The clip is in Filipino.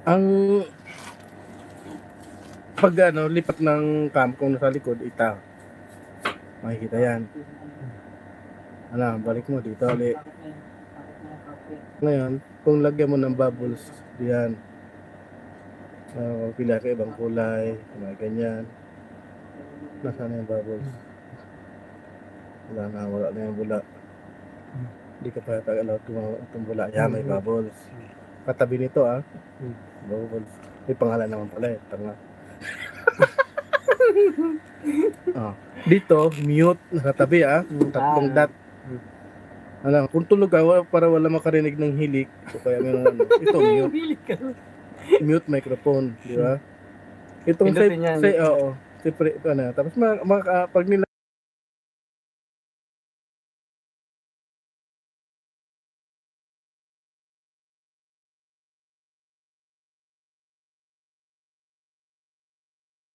Ang pag lipat ng cam kung nasa likod, ita. Makikita yan. Balik mo dito ulit. Ngayon, kung lagyan mo ng bubbles, diyan. Pila ka ibang kulay, mga ganyan. Nasaan yung bubbles? Wala na yung bula. Hindi ka pa allowed itong bula. Yan, may bubbles. Katabi nito bubbles. May pangalan naman pala tanga. Dito, mute, nakatabi tatlong dot. Kung tulog ka, para wala makarinig ng hilik, o kaya may ito mute. Mute microphone, di ba? Itong Pindutin yan. tapos pag nila